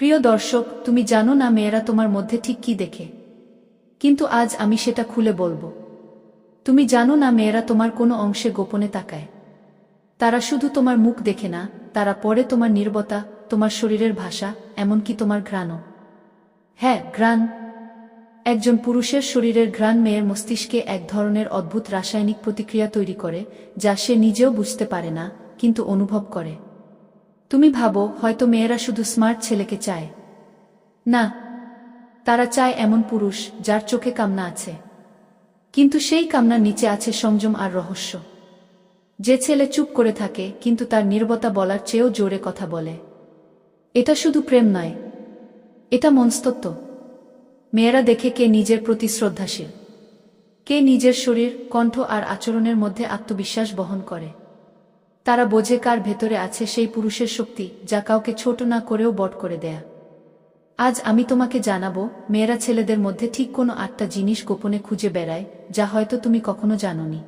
প্রিয় দর্শক, তুমি জানো না মেয়েরা তোমার মধ্যে ঠিক কি দেখে, কিন্তু আজ আমি সেটা খুলে বলবো। তুমি জানো না মেয়েরা তোমার কোনো অংশে গোপনে তাকায়। তারা শুধু তোমার মুখ দেখে না, তারা পড়ে তোমার নীরবতা, তোমার শরীরের ভাষা, এমনকি তোমার ঘ্রাণও। হ্যাঁ, ঘ্রাণ। একজন পুরুষের শরীরের ঘ্রাণ মেয়ের মস্তিষ্কে এক ধরনের অদ্ভুত রাসায়নিক প্রতিক্রিয়া তৈরি করে, যা সে নিজেও বুঝতে পারে না, কিন্তু অনুভব করে। তুমি ভাবো হয়তো মেয়েরা শুধু স্মার্ট ছেলেকে চায়। না, তারা চায় এমন পুরুষ যার চোখে কামনা আছে, কিন্তু সেই কামনার নিচে আছে সংযম আর রহস্য। যে ছেলে চুপ করে থাকে কিন্তু তার নীরবতা বলার চেয়েও জোরে কথা বলে। এটা শুধু প্রেম নয়, এটা মনস্তত্ত্ব। মেয়েরা দেখে কে নিজের প্রতি শ্রদ্ধাশীল, কে নিজের শরীর, কণ্ঠ আর আচরণের মধ্যে আত্মবিশ্বাস বহন করে। তারা বোঝে কার ভেতরে আছে সেই পুরুষের শক্তি, যা কাউকে ছোট না করেও বড় করে দেয়া। আজ আমি তোমাকে জানাবো, মেয়েরা ছেলেদের মধ্যে ঠিক কোনো 8টা জিনিস গোপনে খুঁজে বেড়ায়, যা হয়তো তুমি কখনো জানোনি,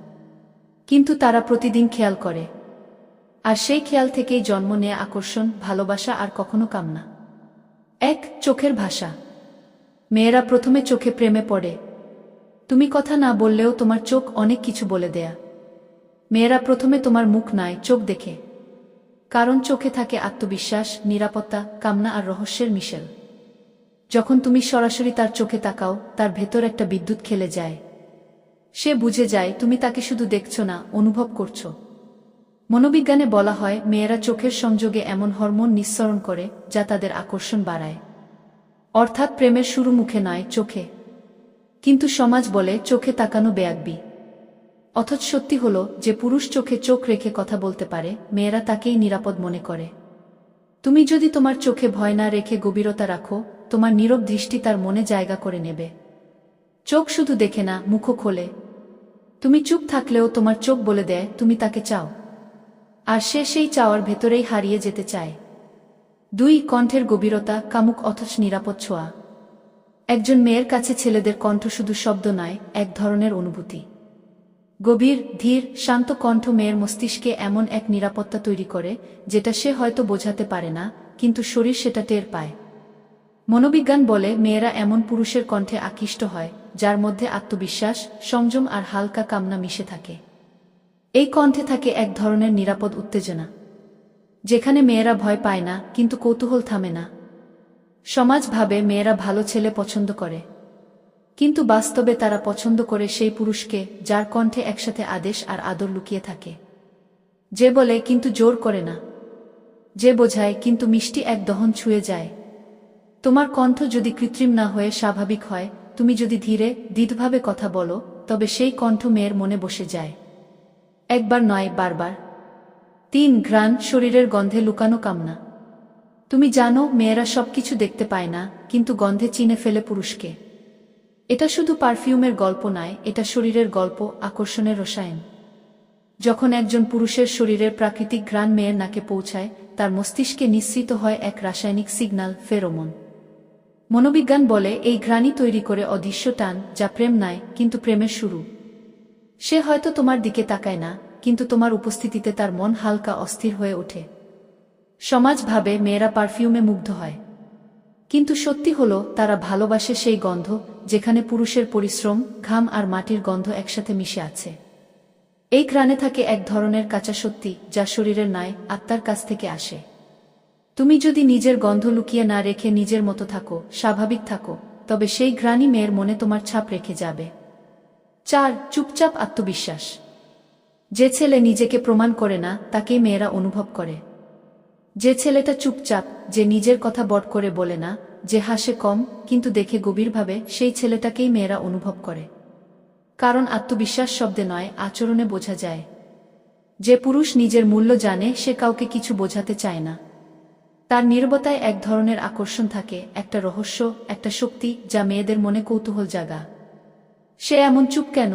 কিন্তু তারা প্রতিদিন খেয়াল করে। আর সেই খেয়াল থেকেই জন্ম নেয় আকর্ষণ, ভালোবাসা আর কখনো কামনা। 1. চোখের ভাষা। মেয়েরা প্রথমে চোখে প্রেমে পড়ে। তুমি কথা না বললেও তোমার চোখ অনেক কিছু বলে দেয়া। মেয়েরা প্রথমে তোমার মুখ নয়, চোখ দেখে। কারণ চোখে থাকে আত্মবিশ্বাস, নিরাপত্তা, কামনা আর রহস্যের মিশেল। যখন তুমি সরাসরি তার চোখে তাকাও, তার ভেতর একটা বিদ্যুৎ খেলে যায়। সে বুঝে যায় তুমি তাকে শুধু দেখছো না, অনুভব করছো। মনোবিজ্ঞানে বলা হয় মেয়েরা চোখের সংযোগে এমন হরমোন নিঃসরণ করে যা তাদের আকর্ষণ বাড়ায়। অর্থাৎ প্রেমের শুরু মুখে নয়, চোখে। কিন্তু সমাজ বলে চোখে তাকানো বেয়াদবি। অথচ সত্যি হলো যে পুরুষ চোখে চোখ রেখে কথা বলতে পারে, মেয়েরা তাকেই নিরাপদ মনে করে। তুমি যদি তোমার চোখে ভয় না রেখে গভীরতা রাখো, তোমার নীরব দৃষ্টি তার মনে জায়গা করে নেবে। চোখ শুধু দেখে না, মুখও খোলে। তুমি চুপ থাকলেও তোমার চোখ বলে দেয় তুমি তাকে চাও, আর সে সেই চাওয়ার ভেতরেই হারিয়ে যেতে চায়। 2. কণ্ঠের গভীরতা, কামুক অথচ নিরাপদ ছোঁয়া। একজন মেয়ের কাছে ছেলেদের কণ্ঠ শুধু শব্দ নয়, এক ধরনের অনুভূতি। গভীর, ধীর, শান্ত কণ্ঠ মেয়ের মস্তিষ্কে এমন এক নিরাপত্তা তৈরি করে, যেটা সে হয়তো বোঝাতে পারে না, কিন্তু শরীর সেটা টের পায়। মনোবিজ্ঞান বলে মেয়েরা এমন পুরুষের কণ্ঠে আকৃষ্ট হয় যার মধ্যে আত্মবিশ্বাস, সংযম আর হালকা কামনা মিশে থাকে। এই কণ্ঠে থাকে এক ধরনের নিরাপদ উত্তেজনা, যেখানে মেয়েরা ভয় পায় না, কিন্তু কৌতূহল থামে না। সমাজ ভাবে মেয়েরা ভালো ছেলে পছন্দ করে, কিন্তু বাস্তবে তারা পছন্দ করে সেই পুরুষকে যার কণ্ঠে একসাথে আদেশ আর আদর লুকিয়ে থাকে। যে বলে কিন্তু জোর করে না, যে বোঝায় কিন্তু মিষ্টি এক দহন ছুঁয়ে যায়। তোমার কণ্ঠ যদি কৃত্রিম না হয়ে স্বাভাবিক হয়, তুমি যদি ধীরে, দৃঢ়ভাবে কথা বলো, তবে সেই কণ্ঠ মেয়ের মনে বসে যায়। একবার নয়, বারবার। 3. ঘ্রাণ, শরীরের গন্ধে লুকানো কামনা। তুমি জানো মেয়েরা সবকিছু দেখতে পায় না, কিন্তু গন্ধে চিনে ফেলে পুরুষকে। এটা শুধু পারফিউমের গল্প নয়, এটা শরীরের গল্প, আকর্ষণের রসায়ন। যখন একজন পুরুষের শরীরের প্রাকৃতিক ঘ্রাণ মেয়ের নাকে পৌঁছায়, তার মস্তিষ্কে নিঃসৃত হয় এক রাসায়নিক সিগন্যাল, ফেরোমন। মনোবিজ্ঞান বলে এই ঘ্রাণই তৈরি করে অদৃশ্য টান, যা প্রেম নয়, কিন্তু প্রেমের শুরু। সে হয়তো তোমার দিকে তাকায় না, কিন্তু তোমার উপস্থিতিতে তার মন হালকা অস্থির হয়ে ওঠে। সমাজ ভাবে মেয়েরা পারফিউমে মুগ্ধ হয়, কিন্তু সত্যি হলো তারা ভালোবাসে সেই গন্ধ যেখানে পুরুষের পরিশ্রম, ঘাম আর মাটির গন্ধ একসাথে মিশে আছে। এই ঘ্রাণে থাকে এক ধরনের কাঁচা সত্যি, যা শরীরের নয়, আত্মার কাছ থেকে আসে। তুমি যদি নিজের গন্ধ লুকিয়ে না রেখে নিজের মতো থাকো, স্বাভাবিক থাকো, তবে সেই ঘ্রাণই মেয়ের মনে তোমার ছাপ রেখে যাবে। 4. চুপচাপ আত্মবিশ্বাস। যে ছেলে নিজেকে প্রমাণ করে না, তাকেই মেয়েরা অনুভব করে। যে ছেলেটা চুপচাপ, যে নিজের কথা বড় করে বলে না, যে হাসে কম কিন্তু দেখে গভীরভাবে, সেই ছেলেটাকেই মেয়েরা অনুভব করে। কারণ আত্মবিশ্বাস শব্দে নয়, আচরণে বোঝা যায়। যে পুরুষ নিজের মূল্য জানে, সে কাউকে কিছু বোঝাতে চায় না। তার নীরবতায় এক ধরনের আকর্ষণ থাকে, একটা রহস্য, একটা শক্তি, যা মেয়েদের মনে কৌতূহল জাগা। সে এমন চুপ কেন?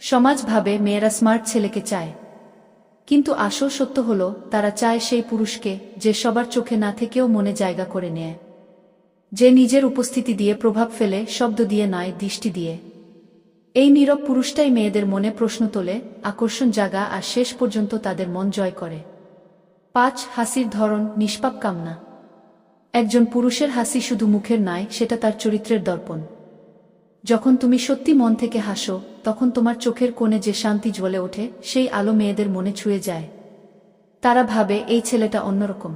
সমাজ ভাবে মেয়েরা স্মার্ট ছেলেকে চায়, কিন্তু আসল সত্য হলো তারা চায় সেই পুরুষকে যে সবার চোখে না থেকেও মনে জায়গা করে নেয়, যে নিজের উপস্থিতি দিয়ে প্রভাব ফেলে, শব্দ দিয়ে নয়, দৃষ্টি দিয়ে। এই নীরব পুরুষটাই মেয়েদের মনে প্রশ্ন তোলে, আকর্ষণ জাগা আর শেষ পর্যন্ত তাদের মন জয় করে। 5. হাসির ধরন, নিষ্পাপ কামনা। একজন পুরুষের হাসি শুধু মুখের নয়, সেটা তার চরিত্রের দর্পণ। যখন তুমি সত্যি মন থেকে হাসো, তখন তোমার চোখের কোণে যে শান্তি জ্বলে ওঠে, সেই আলো মেয়েদের মনে ছুঁয়ে যায়। তারা ভাবে এই ছেলেটা অন্যরকম।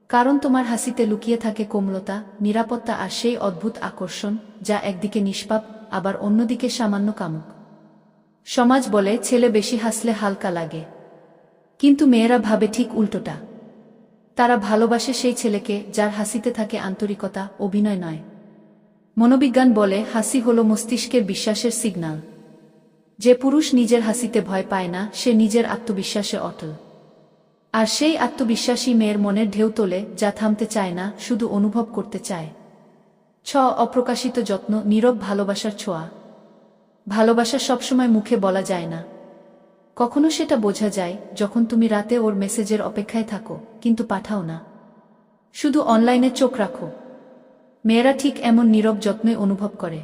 কারণ তোমার হাসিতে লুকিয়ে থাকে কোমলতা, নিরাপত্তা আর সেই অদ্ভুত আকর্ষণ, যা একদিকে নিষ্পাপ আবার অন্যদিকে সামান্য কামুক। সমাজ বলে ছেলে বেশি হাসলে হালকা লাগে, কিন্তু মেয়েরা ভাবে ঠিক উল্টোটা। তারা ভালোবাসে সেই ছেলেকে যার হাসিতে থাকে আন্তরিকতা, অভিনয় নয়। মনোবিজ্ঞান বলে হাসি হলো মস্তিষ্কের বিশ্বাসের সিগন্যাল। যে পুরুষ নিজের হাসিতে ভয় পায় না, সে নিজের আত্মবিশ্বাসে অটল। আর সেই আত্মবিশ্বাসী মেয়ের মনের ঢেউ তোলে, যা থামতে চায় না, শুধু অনুভব করতে চায়। অপ্রকাশিত যত্ন, নীরব ভালোবাসার ছোঁয়া। ভালোবাসা সবসময় মুখে বলা যায় না। কখনো সেটা বোঝা যায় যখন তুমি রাতে ওর মেসেজের অপেক্ষায় থাকো, কিন্তু পাঠাও না, শুধু অনলাইনে চোখ রাখো। মেয়েরা ঠিক এমন নীরব যত্নই অনুভব করে।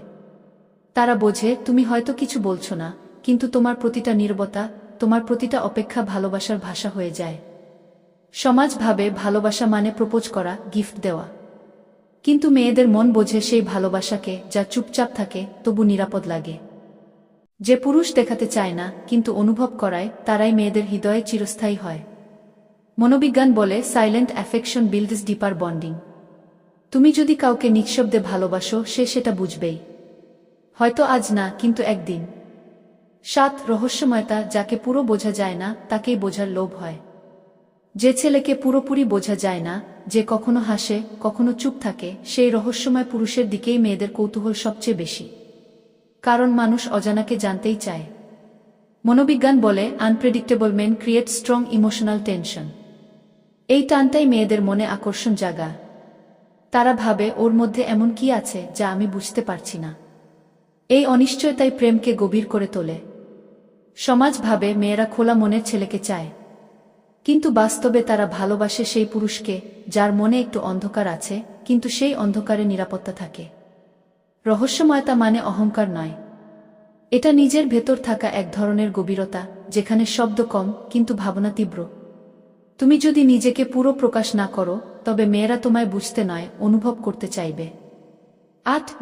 তারা বোঝে তুমি হয়তো কিছু বলছো না, কিন্তু তোমার প্রতিটা নীরবতা, তোমার প্রতিটা অপেক্ষা ভালোবাসার ভাষা হয়ে যায়। সমাজ ভাবে ভালোবাসা মানে প্রপোজ করা, গিফট দেওয়া। কিন্তু মেয়েদের মন বোঝে সেই ভালোবাসাকে যা চুপচাপ থাকে, তবু নিরাপদ লাগে। যে পুরুষ দেখাতে চায় না কিন্তু অনুভব করায়, তারাই মেয়েদের হৃদয়ে চিরস্থায়ী হয়। মনোবিজ্ঞান বলে সাইলেন্ট অ্যাফেকশন বিল্ডস ডিপার বন্ডিং। তুমি যদি কাউকে নিঃশব্দে ভালোবাসো, সে সেটা বুঝবেই। হয়তো আজ না, কিন্তু একদিন। রহস্যময়তা, যাকে পুরো বোঝা যায় না তাকেই বোঝার লোভ হয়। যে ছেলেকে পুরোপুরি বোঝা যায় না, যে কখনো হাসে কখনো চুপ থাকে, সেই রহস্যময় পুরুষের দিকেই মেয়েদের কৌতূহল সবচেয়ে বেশি। কারণ মানুষ অজানাকে জানতেই চায়। মনোবিজ্ঞান বলে unpredictable men create strong emotional tension. এই টানটাই মেয়েদের মনে আকর্ষণ জাগায়। তারা ভাবে ওর মধ্যে এমন কি আছে যা আমি বুঝতে পারছি না। এই অনিশ্চয়তাই প্রেমকে গভীর করে তোলে। সমাজ ভাবে মেয়েরা খোলা মনের ছেলেকে চায়, কিন্তু বাস্তবে তারা ভালোবাসে সেই পুরুষকে যার মনে একটু অন্ধকার আছে, কিন্তু সেই অন্ধকারে নিরাপত্তা থাকে। রহস্যময়তা মানে অহংকার নয়, এটা নিজের ভেতর থাকা এক ধরনের গভীরতা, যেখানে শব্দ কম কিন্তু ভাবনা তীব্র। তুমি যদি নিজেকে পুরো প্রকাশ না করো, তবে মেয়েরা তোমায় বুঝতে নয়, অনুভব করতে চাইবে।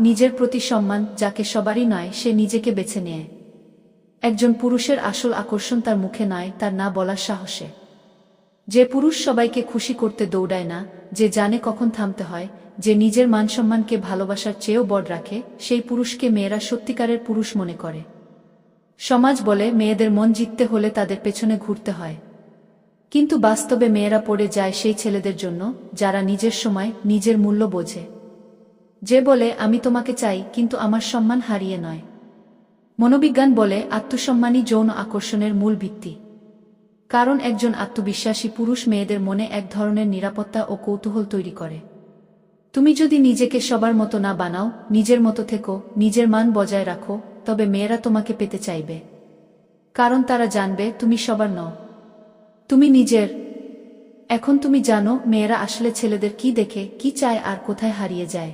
নিজের প্রতি সম্মান, যাকে সবারই নয়, সে নিজেকে বেছে নেয়। একজন পুরুষের আসল আকর্ষণ তার মুখে নয়, তার না বলার সাহসে। যে পুরুষ সবাইকে খুশি করতে দৌড়ায় না, যে জানে কখন থামতে হয়, যে নিজের মানসম্মানকে ভালোবাসার চেয়েও বড় রাখে, সেই পুরুষকে মেয়েরা সত্যিকারের পুরুষ মনে করে। সমাজ বলে মেয়েদের মন জিততে হলে তাদের পেছনে ঘুরতে হয়, কিন্তু বাস্তবে মেয়েরা পড়ে যায় সেই ছেলেদের জন্য যারা নিজের সময়, নিজের মূল্য বোঝে। যে বলে আমি তোমাকে চাই, কিন্তু আমার সম্মান হারিয়ে নয়। মনোবিজ্ঞান বলে আত্মসম্মানই যৌন আকর্ষণের মূল ভিত্তি। কারণ একজন আত্মবিশ্বাসী পুরুষ মেয়েদের মনে এক ধরনের নিরাপত্তা ও কৌতূহল তৈরি করে। তুমি যদি নিজেকে সবার মতো না বানাও, নিজের মতো থেকো, নিজের মান বজায় রাখো, তবে মেয়েরা তোমাকে পেতে চাইবে। কারণ তারা জানবে তুমি সবার নও, তুমি নিজের। এখন তুমি জানো মেয়েরা আসলে ছেলেদের কি দেখে, কি চায় আর কোথায় হারিয়ে যায়।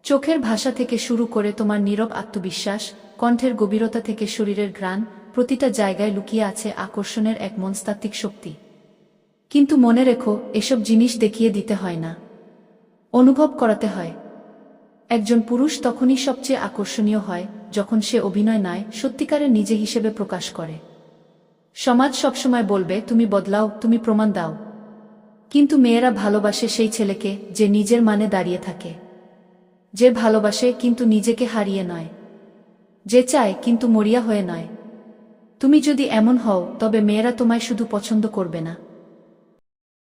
চোখের ভাষা থেকে শুরু করে তোমার নীরব আত্মবিশ্বাস, কণ্ঠের গভীরতা থেকে শরীরের ঘ্রাণ, প্রতিটা জায়গায় লুকিয়ে আছে আকর্ষণের এক মনস্তাত্ত্বিক শক্তি। কিন্তু মনে রেখো, এসব জিনিস দেখিয়ে দিতে হয় না, অনুভব করাতে হয়। একজন পুরুষ তখনই সবচেয়ে আকর্ষণীয় হয় যখন সে অভিনয় নয়, সত্যিকারের নিজে হিসেবে প্রকাশ করে। সমাজ সবসময় বলবে তুমি বদলাও, তুমি প্রমাণ দাও। কিন্তু মেয়েরা ভালোবাসে সেই ছেলেকে যে নিজের মানে দাঁড়িয়ে থাকে, যে ভালোবাসে কিন্তু নিজেকে হারিয়ে নয়, যে চায় কিন্তু মরিয়া হয়ে নয়। তুমি যদি এমন হও, তবে মেয়েরা তোমায় শুধু পছন্দ করবে না,